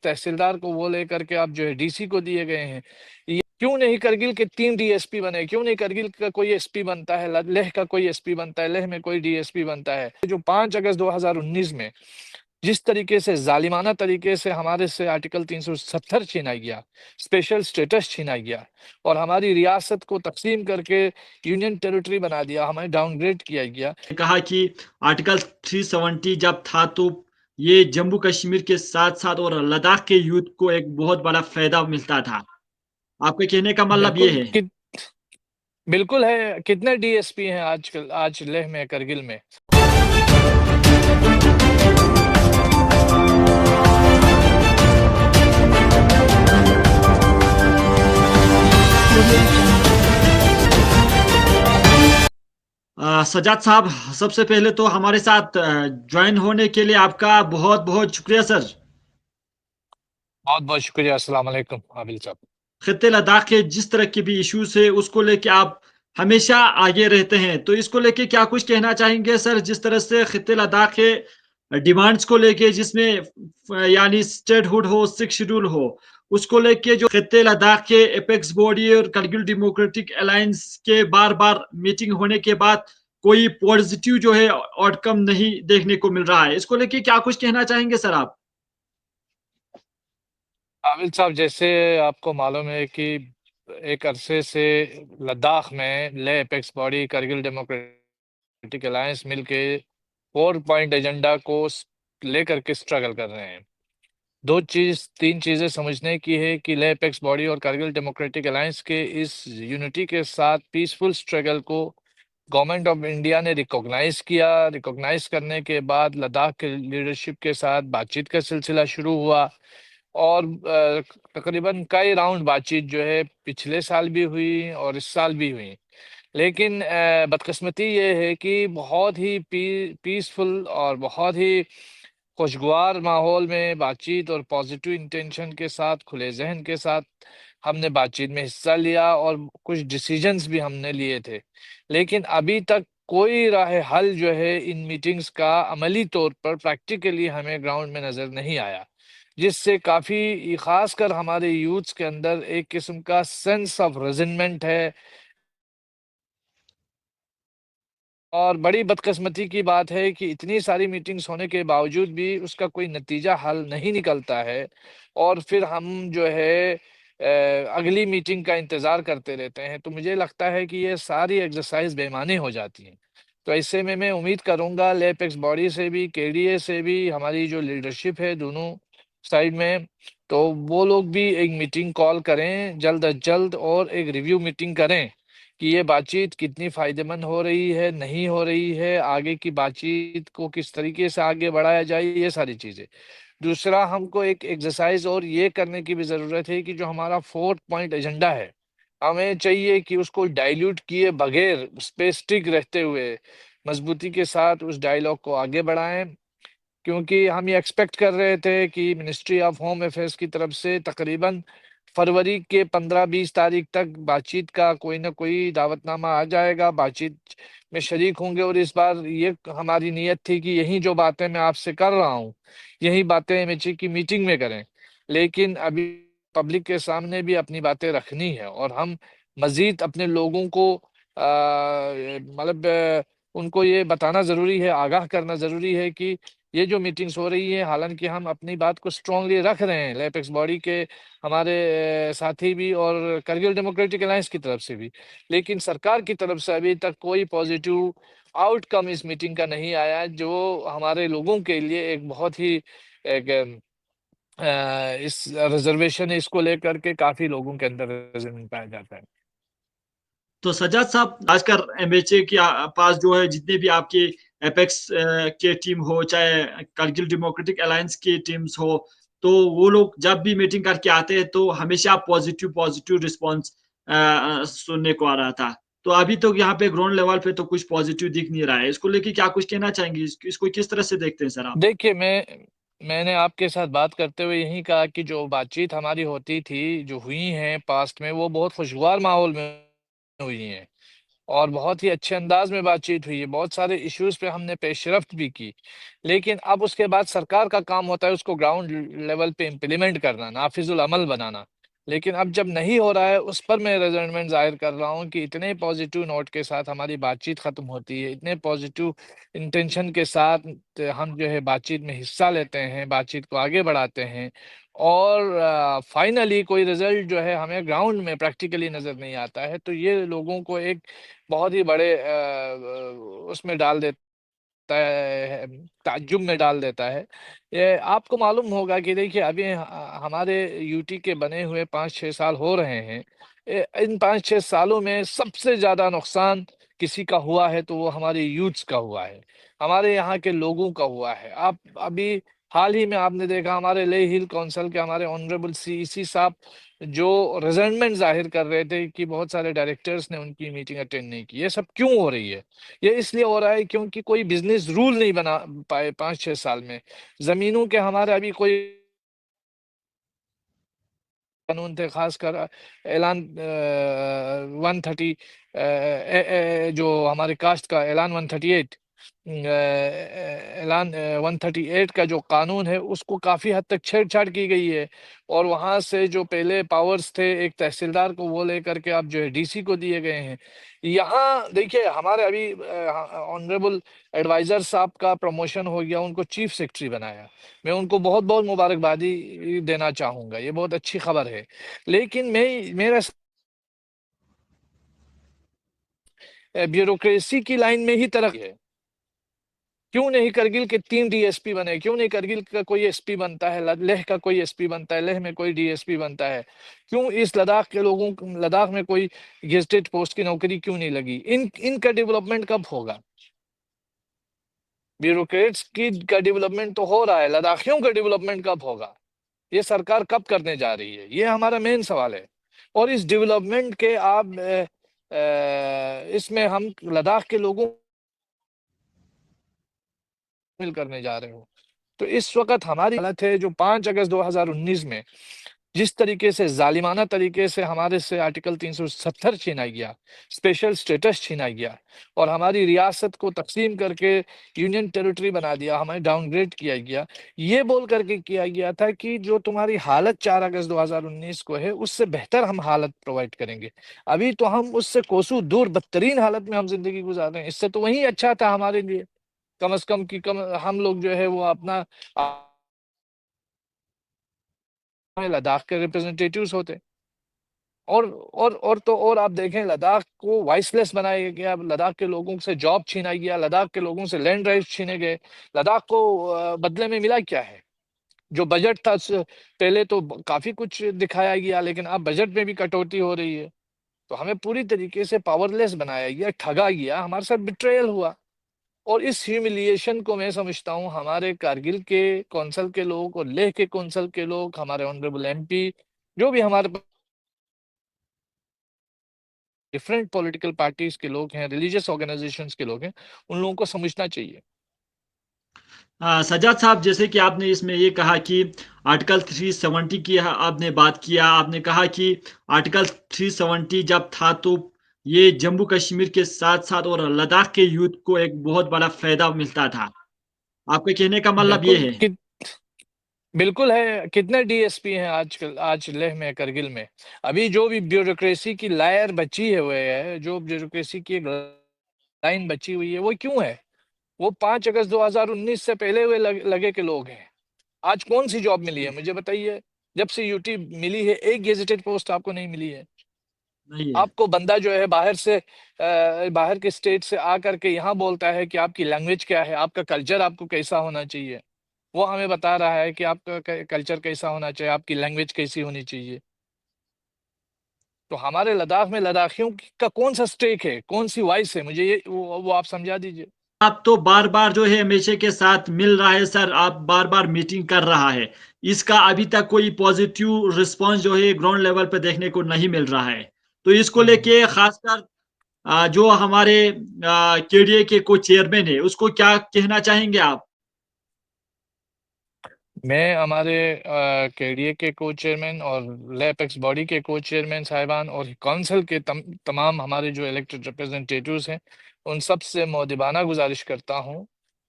तहसीलदार को वो लेकर के आप जो है डीसी को दिए गए हैं। ये क्यों नहीं करगिल के 3 डीएसपी बने? क्यों नहीं करगिल का कोई एसपी बनता है, लेह का कोई एसपी बनता है, लेह में कोई डीएसपी बनता है? जो 5 अगस्त 2019 में जिस तरीके से जालिमाना तरीके से हमारे से आर्टिकल 370 छीना गया, स्पेशल स्टेटस छीना गया और हमारी रियासत को तकसीम करके यूनियन टेरिटरी बना दिया, हमें डाउनग्रेड किया गया। कहा कि आर्टिकल 370 जब था तो ये जम्मू कश्मीर के साथ-साथ और लद्दाख के यूथ को एक बहुत बड़ा फ़ायदा मिलता था। आपके कहने का मतलब ये बिल्कुल है? बिल्कुल है। कितने डीएसपी हैं आजकल आज लेह में, करगिल में? सज्जाद साहब, सबसे पहले तो हमारे साथ जॉइन होने के लिए आपका बहुत-बहुत शुक्रिया सर। बहुत बहुत शुक्रिया। अस्सलाम वालेकुम आबिल साहब। खित्ते लद्दाख के जिस तरह के भी इश्यूज़ है, उसको लेके आप हमेशा आगे रहते हैं। तो इसको लेके क्या कुछ कहना चाहेंगे सर? जिस तरह से खित्ते लद्दाख के डिमांड्स को लेके जिसमें यानी स्टेटहुड हो, सिक्स शेड्यूल हो, उसको लेके जो खित्ते लद्दाख के एपेक्स बॉडी और करगिल डेमोक्रेटिक अलायंस के बार-बार मीटिंग होने के बाद कोई पॉज़िटिव जो है आउटकम नहीं देखने को मिल रहा है। इसको लेके क्या कुछ कहना चाहेंगे सर आप? आबिल साहब, जैसे आपको मालूम है कि एक अरसे से लद्दाख में Leh apex body, Kargil democratic alliance मिलके 4 पॉइंट एजेंडा को लेकर के स्ट्रगल कर रहे हैं। 3 चीजें समझने की है कि लेह एपेक्स बॉडी और करगिल डेमोक्रेटिक अलायंस के इस यूनिटी के साथ पीसफुल स्ट्रगल को गवर्नमेंट ऑफ इंडिया ने रिकॉग्नाइज किया। रिकॉग्नाइज करने के बाद लद्दाख के लीडरशिप के साथ बातचीत का सिलसिला शुरू हुआ और तकरीबन कई राउंड बातचीत जो है पिछले साल भी हुई और इस साल भी हुई। लेकिन बदकिस्मती ये है कि बहुत ही पीसफुल और बहुत ही खुशगवार माहौल में बातचीत और पॉजिटिव इंटेंशन के साथ, खुले जहन के साथ हमने बातचीत में हिस्सा लिया और कुछ डिसीजंस भी हमने लिए थे। लेकिन अभी तक कोई राह हल जो है इन मीटिंग्स का अमली तौर पर प्रैक्टिकली हमें ग्राउंड में नज़र नहीं आया, जिससे काफ़ी ख़ासकर हमारे यूथ्स के अंदर एक किस्म का सेंस ऑफ रेजिनमेंट है। और बड़ी बदकिस्मती की बात है कि इतनी सारी मीटिंग्स होने के बावजूद भी उसका कोई नतीजा हल नहीं निकलता है और फिर हम जो है अगली मीटिंग का इंतज़ार करते रहते हैं। तो मुझे लगता है कि ये सारी एक्सरसाइज बेमानी हो जाती हैं। तो ऐसे में मैं उम्मीद करूँगा लेह एपेक्स बॉडी से भी, केडीए से भी, हमारी जो लीडरशिप है दोनों साइड में, तो वो लोग भी एक मीटिंग कॉल करें जल्द अज जल्द और एक रिव्यू मीटिंग करें कि ये बातचीत कितनी फ़ायदेमंद हो रही है, नहीं हो रही है, आगे की बातचीत को किस तरीके से आगे बढ़ाया जाए, ये सारी चीज़ें। दूसरा, हमको एक एक्सरसाइज़ और ये करने की भी ज़रूरत है कि जो हमारा 4 पॉइंट एजेंडा है, हमें चाहिए कि उसको डाइल्यूट किए बगैर, उस पे स्टिक रहते हुए, मज़बूती के साथ उस डायलॉग को आगे बढ़ाएँ। क्योंकि हम ये एक्सपेक्ट कर रहे थे कि मिनिस्ट्री ऑफ होम अफेयर्स की तरफ से तकरीबन फरवरी के 15-20 तारीख तक बातचीत का कोई ना कोई दावतनामा आ जाएगा, बातचीत में शरीक होंगे और इस बार ये हमारी नीयत थी कि यही जो बातें मैं आपसे कर रहा हूँ, यही बातें एमएचए की मीटिंग में करें। लेकिन अभी पब्लिक के सामने भी अपनी बातें रखनी है और हम मज़ीद अपने लोगों को मतलब उनको ये बताना ज़रूरी है, आगाह करना ज़रूरी है कि ये जो मीटिंग्स हो रही है, हालाँकि हम अपनी बात को स्ट्रांगली रख रहे हैं, एपेक्स बॉडी के हमारे साथी भी और करगिल डेमोक्रेटिक अलायंस की तरफ से भी। लेकिन सरकार की तरफ से अभी तक कोई पॉजिटिव आउटकम इस मीटिंग का नहीं आया, जो हमारे लोगों के लिए एक बहुत ही एक इस रिज़र्वेशन है, इसको लेकर के काफ़ी लोगों के अंदर रेज़िस्टेंस पाया जाता है। तो सज्जाद साहब, आजकल एमएचए के पास जो है जितने भी आपके एपेक्स के टीम हो, चाहे करगिल डेमोक्रेटिक अलायंस की टीम्स हो, तो वो लोग जब भी मीटिंग करके आते हैं तो हमेशा पॉजिटिव पॉजिटिव रिस्पॉन्स सुनने को आ रहा था। तो अभी तो यहाँ पे ग्राउंड लेवल पे तो कुछ पॉजिटिव दिख नहीं रहा है। इसको लेके क्या कुछ कहना चाहेंगे? इसको किस तरह से देखते हैं सर आप? देखिए, मैंने आपके साथ बात करते हुए यही कहा कि जो बातचीत हमारी होती थी, जो हुई हैं पास्ट में, वो बहुत खुशगवार माहौल में हुई हैं और बहुत ही अच्छे अंदाज में बातचीत हुई है, बहुत सारे इश्यूज पे हमने पेशरफ्त भी की। लेकिन अब उसके बाद सरकार का काम होता है उसको ग्राउंड लेवल पे इम्प्लीमेंट करना, नाफिजुल अमल बनाना। लेकिन अब जब नहीं हो रहा है, उस पर मैं रेजल्टमेंट जाहिर कर रहा हूँ कि इतने पॉजिटिव नोट के साथ हमारी बातचीत खत्म होती है, इतने पॉजिटिव इंटेंशन के साथ हम जो है बातचीत में हिस्सा लेते हैं, बातचीत को आगे बढ़ाते हैं, और फाइनली कोई रिजल्ट जो है हमें ग्राउंड में प्रैक्टिकली नजर नहीं आता है, तो ये लोगों को एक बहुत ही बड़े उसमें डाल देता है, ताज्जुब में डाल देता है। ये आपको मालूम होगा कि देखिए अभी हमारे यूटी के बने हुए 5-6 साल हो रहे हैं। इन 5-6 सालों में सबसे ज्यादा नुकसान किसी का हुआ है तो वो हमारे यूथ्स का हुआ है, हमारे यहाँ के लोगों का हुआ है। आप अभी हाल ही में आपने देखा हमारे ले हिल काउंसिल के हमारे ऑनरेबल सीईसी साहब जो रिजल्टमेंट जाहिर कर रहे थे कि बहुत सारे डायरेक्टर्स ने उनकी मीटिंग अटेंड नहीं की। ये सब क्यों हो रही है? ये इसलिए हो रहा है क्योंकि कोई बिजनेस रूल नहीं बना पाए 5-6 साल में। जमीनों के हमारे अभी कोई कानून थे, खासकर ऐलान 130, जो हमारे कास्ट का ऐलान 138, ऐलान 138 का जो कानून है उसको काफी हद तक छेड़छाड़ की गई है। और वहां से जो पहले पावर्स थे एक तहसीलदार को वो लेकर के अब जो है डीसी को दिए गए हैं। यहाँ देखिए हमारे अभी ऑनरेबल एडवाइजर साहब का प्रमोशन हो गया, उनको चीफ सेक्रेटरी बनाया। मैं उनको बहुत बहुत मुबारकबादी देना चाहूंगा, ये बहुत अच्छी खबर है। लेकिन मैं मेरा ब्यूरोक्रेसी की लाइन में ही तरक्की है। क्यों नहीं करगिल के 3 डीएसपी बने? क्यों नहीं करगिल का कोई एसपी बनता है, लेह का कोई एसपी बनता है, लेह में कोई डीएसपी बनता है? क्यों इस लद्दाख के लोगों, लद्दाख में कोई गेजेटेड पोस्ट की नौकरी क्यों नहीं लगी? इनका डेवलपमेंट कब होगा? ब्यूरोक्रेट्स की का डेवलपमेंट तो हो रहा है, लद्दाखियों का डेवलपमेंट कब होगा? ये सरकार कब करने जा रही है? ये हमारा मेन सवाल है। और इस डेवलपमेंट के आप इसमें हम लद्दाख के लोगों मिल करने जा रहे हो। तो इस वक्त हमारी हालत है जो 5 अगस्त 2019 में जिस तरीके से जालिमाना तरीके से हमारे से आर्टिकल 370 छीना गया, स्पेशल स्टेटस छीना गया, और हमारी रियासत को तकसीम करके यूनियन टेरिटरी बना दिया, हमें डाउनग्रेड किया गया। ये बोल करके किया गया था कि जो तुम्हारी हालत 4 अगस्त 2019 को है उससे बेहतर हम हालत प्रोवाइड करेंगे। अभी तो हम उससे कोसों दूर बदतरीन हालत में हम जिंदगी गुजार रहे हैं। इससे तो वही अच्छा था हमारे लिए, कम से कम की कम हम लोग जो है वो अपना लद्दाख के रिप्रेजेंटेटिव्स होते। और तो और आप देखें लद्दाख को वॉइसलेस बनाया गया, लद्दाख के लोगों से जॉब छीना गया, लद्दाख के लोगों से लैंड राइट्स छीने गए। लद्दाख को बदले में मिला क्या है? जो बजट था पहले तो काफी कुछ दिखाया गया, लेकिन अब बजट में भी कटौती हो रही है। तो हमें पूरी तरीके से पावरलेस बनाया गया, ठगा गया, हमारे साथ बिट्रेयल हुआ। और इस ह्यूमिलिएशन को मैं समझता हूँ हमारे कारगिल के कौंसल के लोग और लेह के कौंसल के लोग, हमारे ऑनरेबल एमपी, जो भी हमारे डिफरेंट पॉलिटिकल पार्टीज के लोग हैं, रिलीजियस ऑर्गेनाइजेशंस के लोग हैं, उन लोगों को समझना चाहिए। सज्जाद साहब, जैसे कि आपने इसमें ये कहा कि आर्टिकल 370 की आपने बात किया, आपने कहा कि आर्टिकल 370 जब था तो ये जम्मू कश्मीर के साथ साथ और लद्दाख के यूथ को एक बहुत बड़ा फायदा मिलता था। आपके कहने का मतलब ये बिल्कुल है? बिल्कुल है। कितने डीएसपी हैं आजकल, आज लेह में, करगिल में? अभी जो भी ब्यूरोक्रेसी की लायर बची है हुए है, जो ब्यूरोक्रेसी की एक लाइन बची हुई है, वो क्यों है? वो 5 अगस्त 2019 से पहले हुए लगे के लोग हैं। आज कौन सी जॉब मिली है मुझे बताइए? जब से यूटी मिली है एक गेजेटेड पोस्ट आपको नहीं मिली है। नहीं है। आपको बंदा जो है बाहर से बाहर के स्टेट से आकर के यहाँ बोलता है कि आपकी लैंग्वेज क्या है, आपका कल्चर आपको कैसा होना चाहिए। वो हमें बता रहा है कि आपका कल्चर कैसा होना चाहिए, आपकी लैंग्वेज कैसी होनी चाहिए। तो हमारे लद्दाख में लद्दाखियों का कौन सा स्टेक है, कौन सी वॉइस है? मुझे ये वो आप समझा दीजिए। आप तो बार बार जो है हमेशा के साथ मिल रहा है सर, आप बार बार मीटिंग कर रहा है, इसका अभी तक कोई पॉजिटिव रिस्पांस जो है ग्राउंड लेवल पे देखने को नहीं मिल रहा है। तो इसको हम्म। लेके खासकर जो हमारे केडीए के को चेयरमैन है उसको क्या कहना चाहेंगे आप? मैं हमारे केडीए के को चेयरमैन और लैपेक्स बॉडी के को चेयरमैन साहिबान और काउंसिल के तमाम हमारे जो इलेक्टेड रिप्रेजेंटेटिव्स हैं, उन सब से मौदबाना गुजारिश करता हूं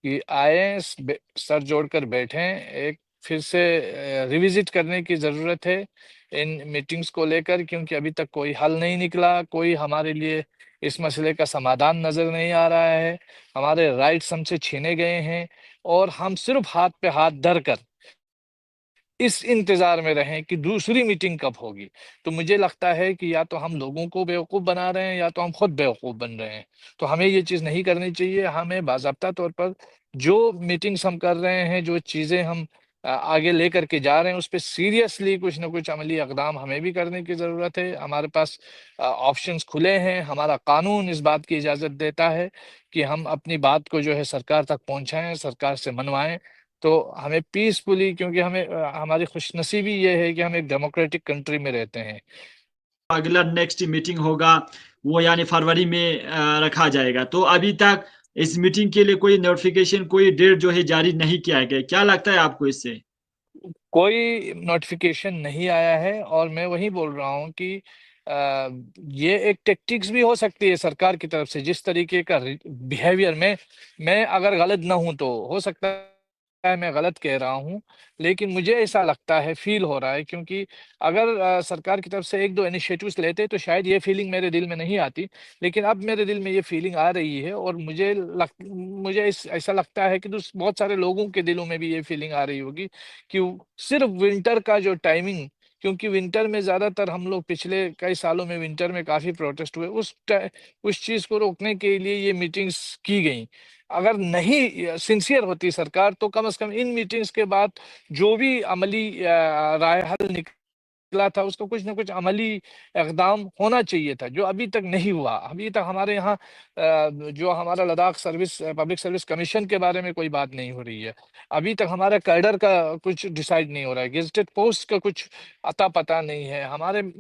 कि आए, सर जोड़कर बैठें, एक फिर से रिविजिट करने की ज़रूरत है इन मीटिंग्स को लेकर, क्योंकि अभी तक कोई हल नहीं निकला, कोई हमारे लिए इस मसले का समाधान नज़र नहीं आ रहा है। हमारे राइट्स हमसे छीने गए हैं और हम सिर्फ हाथ पे हाथ धर कर इस इंतजार में रहें कि दूसरी मीटिंग कब होगी। तो मुझे लगता है कि या तो हम लोगों को बेवकूफ़ बना रहे हैं, या तो हम खुद बेवकूफ़ बन रहे हैं। तो हमें ये चीज़ नहीं करनी चाहिए। हमें बाज़ाब्ता तौर पर जो मीटिंग्स हम कर रहे हैं, जो चीज़ें हम आगे लेकर के जा रहे हैं, उस पे सीरियसली कुछ न कुछ अमली इक़दाम हमें भी करने की ज़रूरत है। हमारे पास ऑप्शंस खुले हैं, हमारा कानून इस बात की इजाज़त देता है कि हम अपनी बात को जो है सरकार तक पहुँचाएँ, सरकार से मनवाएँ। तो हमें पीसफुली, क्योंकि हमें हमारी खुशनसीबी ये है कि हम एक डेमोक्रेटिक कंट्री में रहते हैं। अगला नेक्स्ट मीटिंग होगा, वो यानी फरवरी में रखा जाएगा। तो अभी तक इस मीटिंग के लिए कोई नोटिफ़िकेशन, कोई डेट जो है जारी नहीं किया गया। क्या लगता है आपको इससे? कोई नोटिफिकेशन नहीं आया है, और मैं वही बोल रहा हूँ कि ये एक टेक्टिक्स भी हो सकती है सरकार की तरफ से, जिस तरीके का बिहेवियर में, मैं अगर गलत ना हूं तो हो सकता है मैं गलत कह रहा हूं, लेकिन मुझे ऐसा लगता है, फील हो रहा है, क्योंकि अगर सरकार की तरफ से एक दो इनिशिएटिव्स लेते तो शायद ये फीलिंग मेरे दिल में नहीं आती, लेकिन अब मेरे दिल में ये फीलिंग आ रही है, और मुझे ऐसा लगता है कि बहुत सारे लोगों के दिलों में भी ये फीलिंग आ रही होगी कि सिर्फ विंटर का जो टाइमिंग, क्योंकि विंटर में ज़्यादातर हम लोग पिछले कई सालों में विंटर में काफ़ी प्रोटेस्ट हुए, उस चीज़ को रोकने के लिए ये मीटिंग्स की गई। अगर नहीं सिंसियर होती सरकार, तो कम से कम इन मीटिंग्स के बाद जो भी अमली राय हल निकला था, उसका कुछ ना कुछ अमली इक़दाम होना चाहिए था, जो अभी तक नहीं हुआ। अभी तक हमारे यहाँ जो हमारा लद्दाख पब्लिक सर्विस कमीशन के बारे में कोई बात नहीं हो रही है। अभी तक हमारे कैडर का कुछ डिसाइड नहीं हो रहा है, गेज़ेटेड पोस्ट का कुछ अता-पता नहीं है। हमारे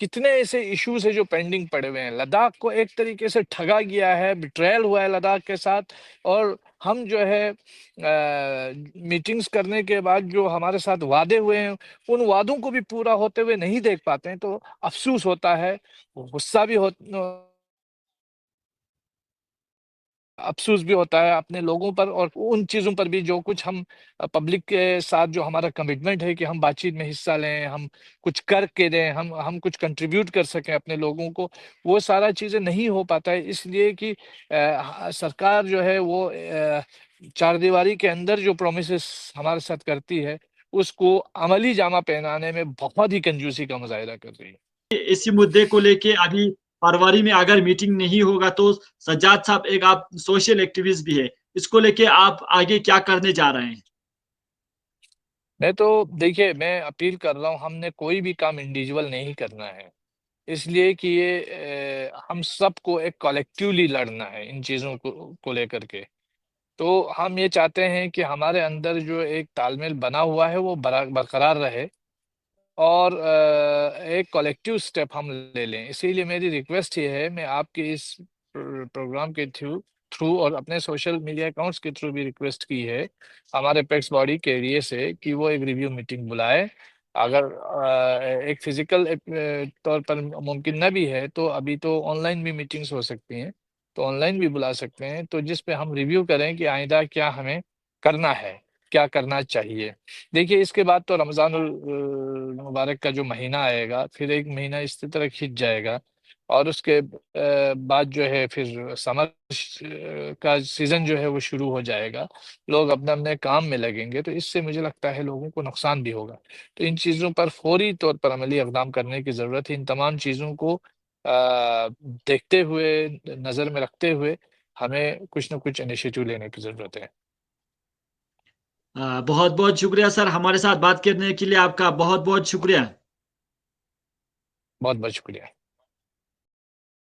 कितने ऐसे इश्यूज़ हैं जो पेंडिंग पड़े हुए हैं। लद्दाख को एक तरीके से ठगा गया है, बिट्रेयल हुआ है लद्दाख के साथ, और हम जो है मीटिंग्स करने के बाद जो हमारे साथ वादे हुए हैं, उन वादों को भी पूरा होते हुए नहीं देख पाते हैं, तो अफ़सोस होता है, गुस्सा भी हो अफ़सोस भी होता है अपने लोगों पर, और उन चीज़ों पर भी जो कुछ हम पब्लिक के साथ जो हमारा कमिटमेंट है कि हम बातचीत में हिस्सा लें, हम कुछ करके दें, हम कुछ कंट्रीब्यूट कर सकें अपने लोगों को, वो सारा चीज़ें नहीं हो पाता है, इसलिए कि सरकार जो है वो चारदीवारी के अंदर जो प्रोमिसेस हमारे साथ करती है, उसको अमली जामा पहनाने में बहुत ही कंजूसी का मुज़ाहिरा कर रही है। इसी मुद्दे को लेके अभी फरवरी में अगर मीटिंग नहीं होगा तो सज्जाद साहब, एक आप सोशल एक्टिविस्ट भी है, इसको लेके आप आगे क्या करने जा रहे हैं? मैं तो देखिए, मैं अपील कर रहा हूँ, हमने कोई भी काम इंडिविजुअल नहीं करना है। इसलिए कि ये हम सबको एक कलेक्टिवली लड़ना है इन चीज़ों को लेकर के। तो हम ये चाहते हैं कि हमारे अंदर जो एक तालमेल बना हुआ है वो बरकरार रहे, और एक कलेक्टिव स्टेप हम ले लें। इसीलिए मेरी रिक्वेस्ट ये है, मैं आपके इस प्रोग्राम के थ्रू थ्रू और अपने सोशल मीडिया अकाउंट्स के थ्रू भी रिक्वेस्ट की है हमारे पेक्स बॉडी के एरिए से, कि वो एक रिव्यू मीटिंग बुलाए। अगर एक फिजिकल तौर पर मुमकिन न भी है, तो अभी तो ऑनलाइन भी मीटिंग्स हो सकती हैं, तो ऑनलाइन भी बुला सकते हैं, तो जिस पे हम रिव्यू करें कि आइंदा क्या हमें करना है, क्या करना चाहिए। देखिए, इसके बाद तो रमज़ानुल मुबारक का जो महीना आएगा, फिर एक महीना इसी तरह खिंच जाएगा, और उसके बाद जो है फिर समर का सीज़न जो है वो शुरू हो जाएगा। लोग अपने-अपने काम में लगेंगे, तो इससे मुझे लगता है लोगों को नुकसान भी होगा। तो इन चीज़ों पर फौरी तौर पर अमली इक़दाम करने की ज़रूरत है। इन तमाम चीज़ों को देखते हुए, नज़र में रखते हुए, हमें कुछ न कुछ इनिशिएटिव लेने की ज़रूरत है। बहुत-बहुत शुक्रिया सर, हमारे साथ बात करने के लिए आपका बहुत-बहुत शुक्रिया। बहुत-बहुत शुक्रिया।